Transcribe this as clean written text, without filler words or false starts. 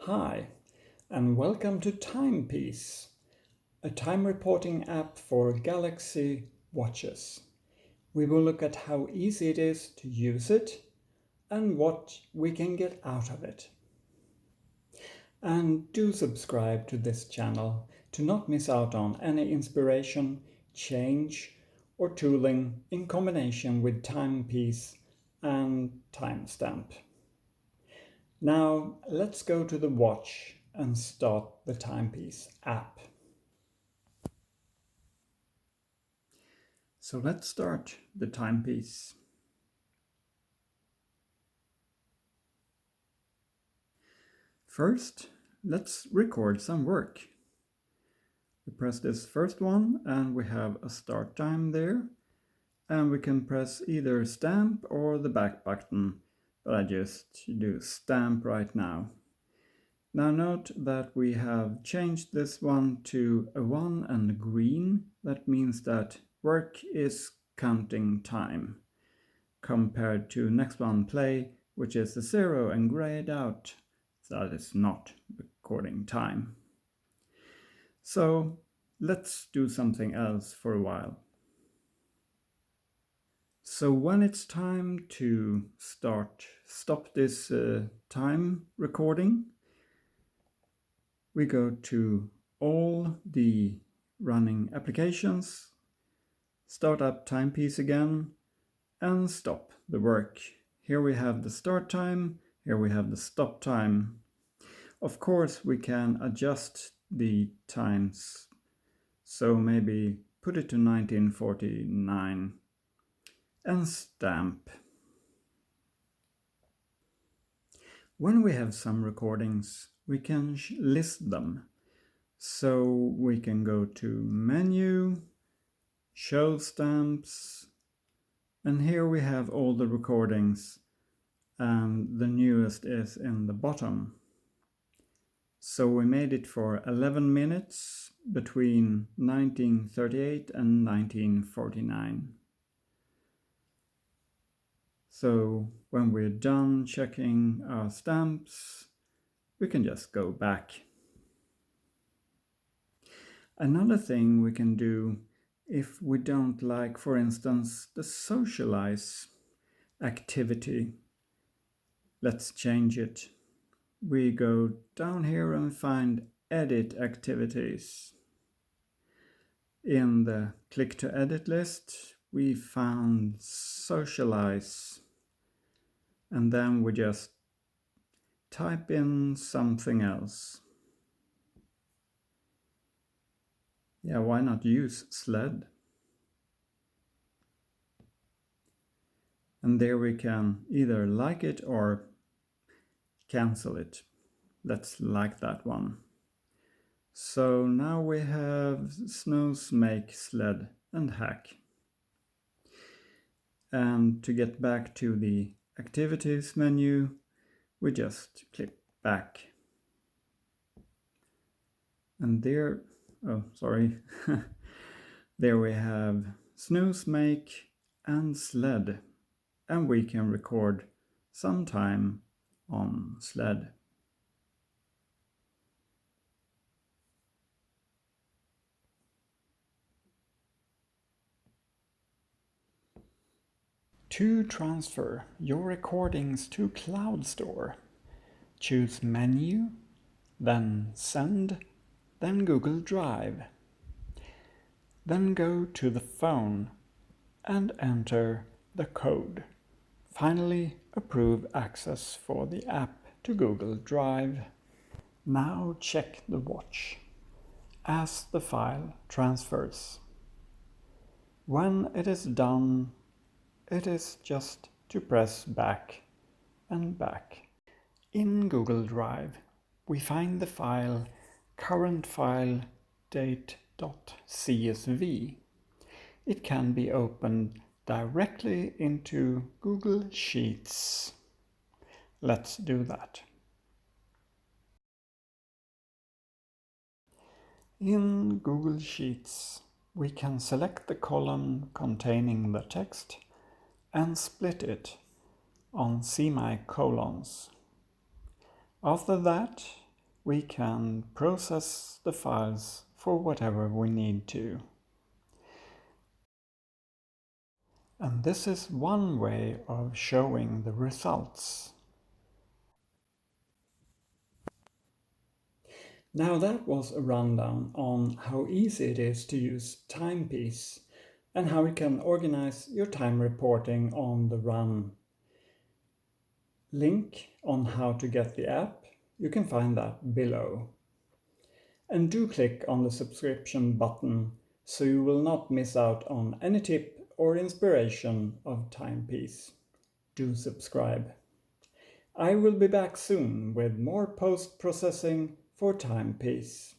Hi, and welcome to Timepiece, a time reporting app for Galaxy watches. We will look at how easy it is to use it and what we can get out of it. And do subscribe to this channel to not miss out on any inspiration, change, or tooling in combination with Timepiece and Timestamp. Now let's go to the watch and start the Timepiece app. So let's start the Timepiece. First, let's record some work. We press this first one and we have a start time there. And we can press either stamp or the back button, but I just do stamp right now. Now note that we have changed this one to a 1 and green. That means that work is counting time, compared to next one, play, which is a 0 and grayed out. That is not recording time. So let's do something else for a while. So when it's time to stop this time recording, we go to all the running applications, start up Timepiece again, and stop the work. Here we have the start time, here we have the stop time. Of course, we can adjust the times, so maybe put it to 1949 and stamp. When we have some recordings, we can list them. So we can go to Menu, Show Stamps, and here we have all the recordings, and the newest is in the bottom. So we made it for 11 minutes between 1938 and 1949. So when we're done checking our stamps, we can just go back. Another thing we can do if we don't like, for instance, the socialize activity, let's change it. We go down here and find edit activities. In the click to edit list, we found socialize, and then we just type in something else. Yeah, why not use sled? And there we can either like it or cancel it. Let's like that one. So now we have snows, make, sled, and hack. And to get back to the activities menu, we just click back. And there, oh, sorry. There we have snooze, make, and sled. And we can record some time on sled. To transfer your recordings to Cloud Store, choose Menu, then Send, then Google Drive. Then go to the phone and enter the code. Finally, approve access for the app to Google Drive. Now check the watch as the file transfers. When it is done, it is just to press back and back. In Google Drive, we find the file current file date.csv. It can be opened directly into Google Sheets. Let's do that. In Google Sheets, we can select the column containing the text and split it on semicolons. After that, we can process the files for whatever we need to. And this is one way of showing the results. Now that was a rundown on how easy it is to use Timepiece and how you can organize your time reporting on the run. Link on how to get the app, you can find that below. And do click on the subscription button so you will not miss out on any tip or inspiration of Timepiece. Do subscribe. I will be back soon with more post-processing for Timepiece.